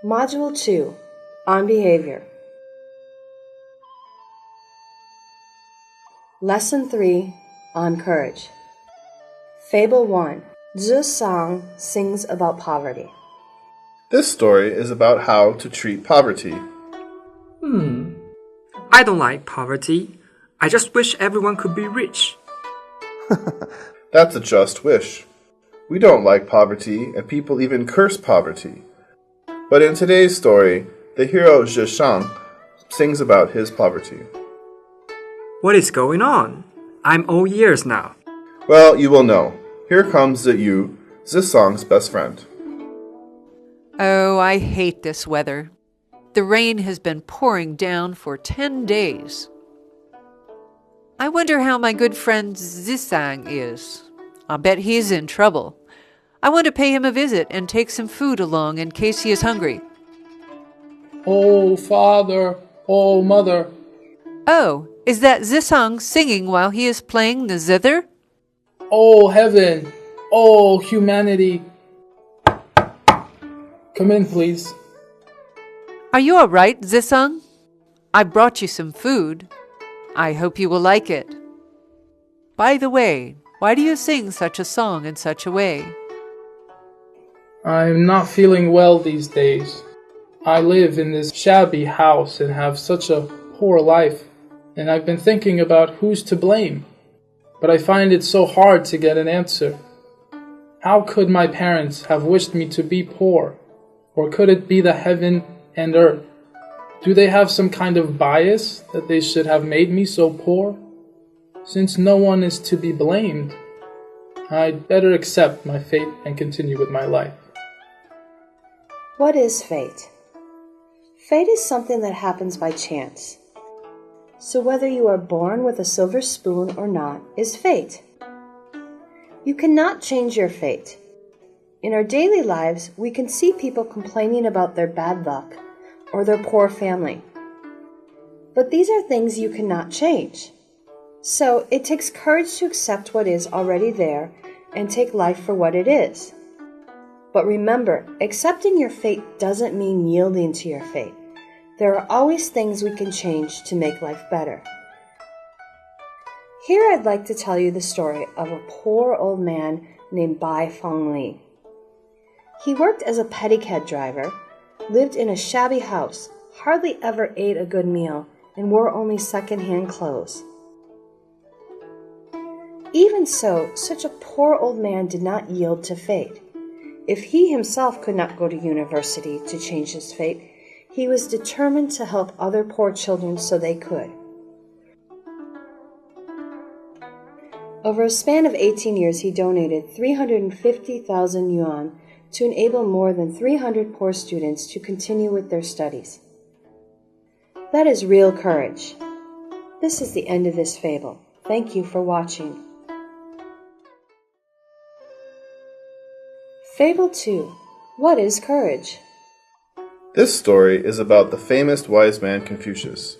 Module 2, On Behavior. Lesson 3, On Courage. Fable 1, Zhuangzi sings about poverty. This story is about how to treat poverty. I don't like poverty. I just wish everyone could be rich. That's a just wish. We don't like poverty, and people even curse poverty. But in today's story, the hero Zhuangzi sings about his poverty. What is going on? I'm all ears now. Well, you will know. Here comes Ziyu, Zhuangzi's best friend. Oh, I hate this weather. The rain has been pouring down for 10 days. I wonder how my good friend Zisang is. I'll bet he's in trouble. I want to pay him a visit and take some food along in case he is hungry. Oh, Father, oh, Mother. Oh, is that Zisang singing while he is playing the zither? Oh, heaven, oh, humanity. Come in, please. Are you all right, Zisang? I brought you some food. I hope you will like it. By the way, why do you sing such a song in such a way? I'm not feeling well these days. I live in this shabby house and have such a poor life, and I've been thinking about who's to blame. But I find it so hard to get an answer. How could my parents have wished me to be poor? Or could it be the heaven and earth? Do they have some kind of bias that they should have made me so poor? Since no one is to be blamed, I'd better accept my fate and continue with my life. What is fate? Fate is something that happens by chance. So whether you are born with a silver spoon or not is fate. You cannot change your fate. In our daily lives, we can see people complaining about their bad luck or their poor family. But these are things you cannot change. So it takes courage to accept what is already there and take life for what it is. But remember, accepting your fate doesn't mean yielding to your fate. There are always things we can change to make life better. Here I'd like to tell you the story of a poor old man named Bai Fengli. He worked as a pedicab driver, lived in a shabby house, hardly ever ate a good meal, and wore only second-hand clothes. Even so, such a poor old man did not yield to fate. If he himself could not go to university to change his fate, he was determined to help other poor children so they could. Over a span of 18 years, he donated 350,000 yuan to enable more than 300 poor students to continue with their studies. That is real courage. This is the end of this fable. Thank you for watching. Fable 2. What is courage? This story is about the famous wise man Confucius.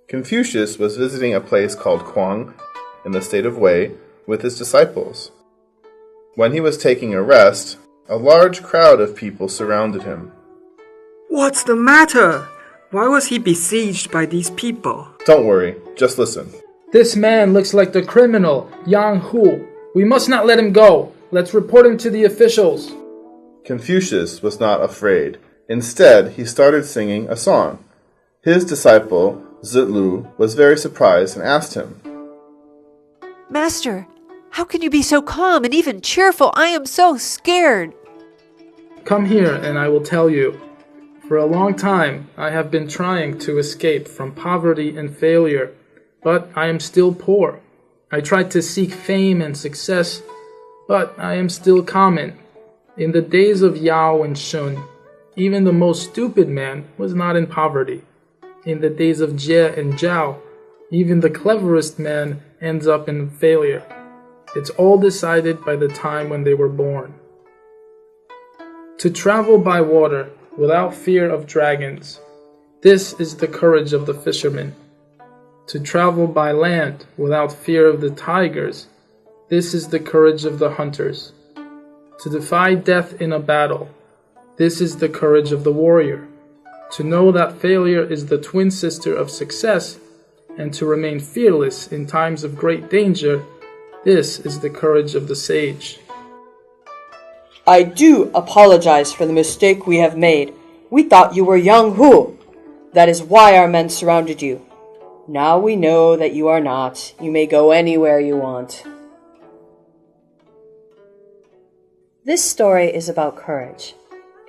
Confucius was visiting a place called Kuang in the state of Wei with his disciples. When he was taking a rest, a large crowd of people surrounded him. What's the matter? Why was he besieged by these people? Don't worry, just listen. This man looks like the criminal, Yang Hu. We must not let him go. Let's report him to the officials. Confucius was not afraid. Instead, he started singing a song. His disciple, Zilu, was very surprised and asked him, Master, how can you be so calm and even cheerful? I am so scared. Come here and I will tell you. For a long time, I have been trying to escape from poverty and failure, but I am still poor. I tried to seek fame and success, but I am still common. In the days of Yao and Shun, even the most stupid man was not in poverty. In the days of Jie and Zhao, even the cleverest man ends up in failure. It's all decided by the time when they were born. To travel by water without fear of dragons, this is the courage of the fisherman. To travel by land without fear of the tigers, this is the courage of the hunters. To defy death in a battle, This is the courage of the warrior. To know that failure is the twin sister of success, and to remain fearless in times of great danger, this is the courage of the sage. I do apologize for the mistake we have made. We thought you were young Hu. That is why our men surrounded you. Now we know that you are not. You may go anywhere you want. This story is about courage.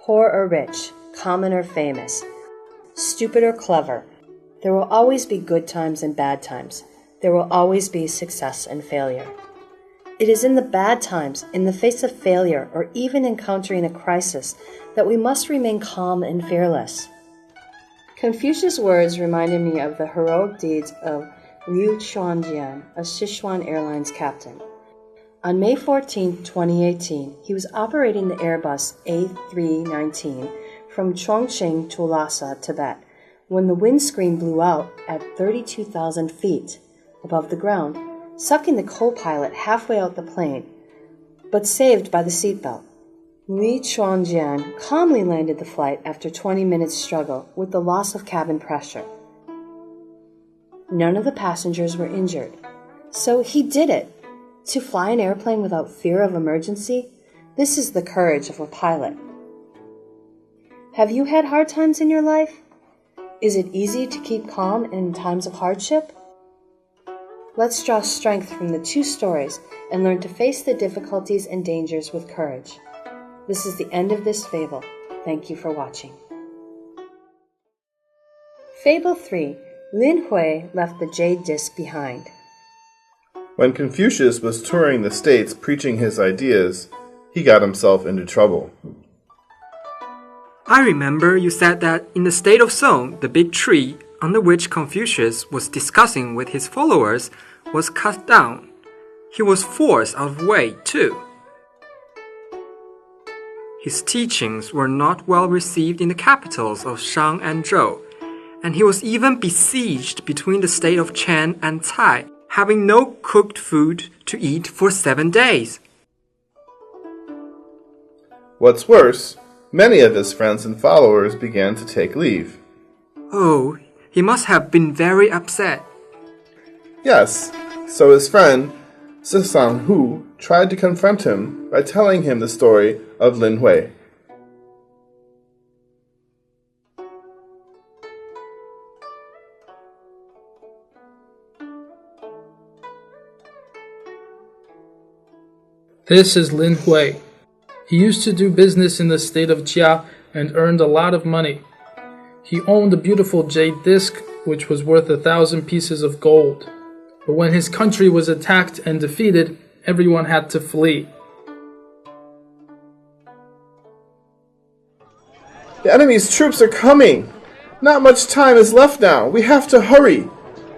Poor or rich, common or famous, stupid or clever, there will always be good times and bad times. There will always be success and failure. It is in the bad times, in the face of failure, or even encountering a crisis, that we must remain calm and fearless. Confucius' words reminded me of the heroic deeds of Liu Chuanjian, a Sichuan Airlines captain. On May 14, 2018, he was operating the Airbus A319 from Chongqing to Lhasa, Tibet, when the windscreen blew out at 32,000 feet above the ground, sucking the co-pilot halfway out the plane, but saved by the seatbelt. Li Chuanjian calmly landed the flight after 20 minutes struggle with the loss of cabin pressure. None of the passengers were injured. So he did it. To fly an airplane without fear of emergency, this is the courage of a pilot. Have you had hard times in your life? Is it easy to keep calm in times of hardship? Let's draw strength from the two stories and learn to face the difficulties and dangers with courage. This is the end of this fable. Thank you for watching. Fable 3. Lin Hui left the jade disc behind. When Confucius was touring the states preaching his ideas, he got himself into trouble. I remember you said that in the state of Song, the big tree under which Confucius was discussing with his followers was cut down. He was forced out of the way, too. His teachings were not well received in the capitals of Shang and Zhou, and he was even besieged between the state of Chen and Cai, having no cooked food to eat for 7 days. What's worse, many of his friends and followers began to take leave. Oh, he must have been very upset. Yes, so his friend, Zisang Hu, tried to confront him by telling him the story of Lin Hui. This is Lin Hui. He used to do business in the state of Jia and earned a lot of money. He owned a beautiful jade disc, which was worth 1,000 pieces of gold. But when his country was attacked and defeated, everyone had to flee. The enemy's troops are coming! Not much time is left now. We have to hurry.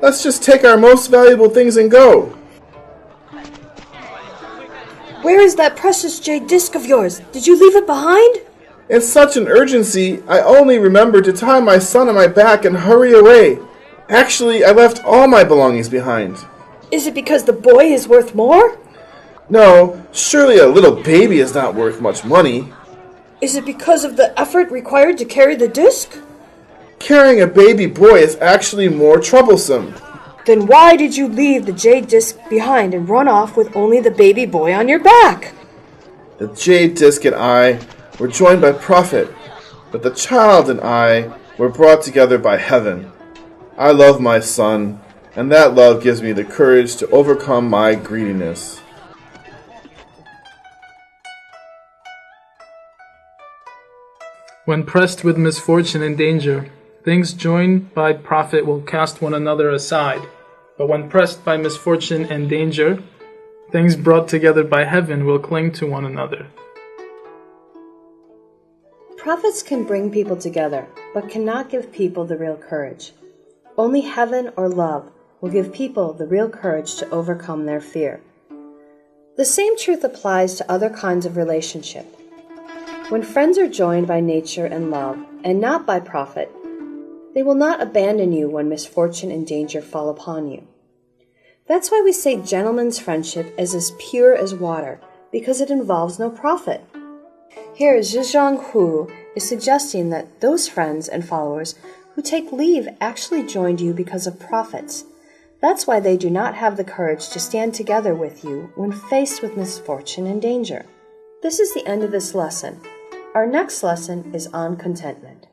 Let's just take our most valuable things and go. Where is that precious jade disc of yours? Did you leave it behind? In such an urgency, I only remembered to tie my son on my back and hurry away. Actually, I left all my belongings behind. Is it because the boy is worth more? No, surely a little baby is not worth much money. Is it because of the effort required to carry the disc? Carrying a baby boy is actually more troublesome. Then why did you leave the jade disc behind and run off with only the baby boy on your back? The jade disc and I were joined by prophet, but the child and I were brought together by heaven. I love my son, and that love gives me the courage to overcome my greediness. When pressed with misfortune and danger, things joined by prophet will cast one another aside. But when pressed by misfortune and danger, things brought together by heaven will cling to one another. Prophets can bring people together, but cannot give people the real courage. Only heaven or love will give people the real courage to overcome their fear. The same truth applies to other kinds of relationship. When friends are joined by nature and love, and not by profit, they will not abandon you when misfortune and danger fall upon you. That's why we say gentlemen's friendship is as pure as water, because it involves no profit. Here, Zhuangzi is suggesting that those friends and followers who take leave actually joined you because of profits. That's why they do not have the courage to stand together with you when faced with misfortune and danger. This is the end of this lesson. Our next lesson is on contentment.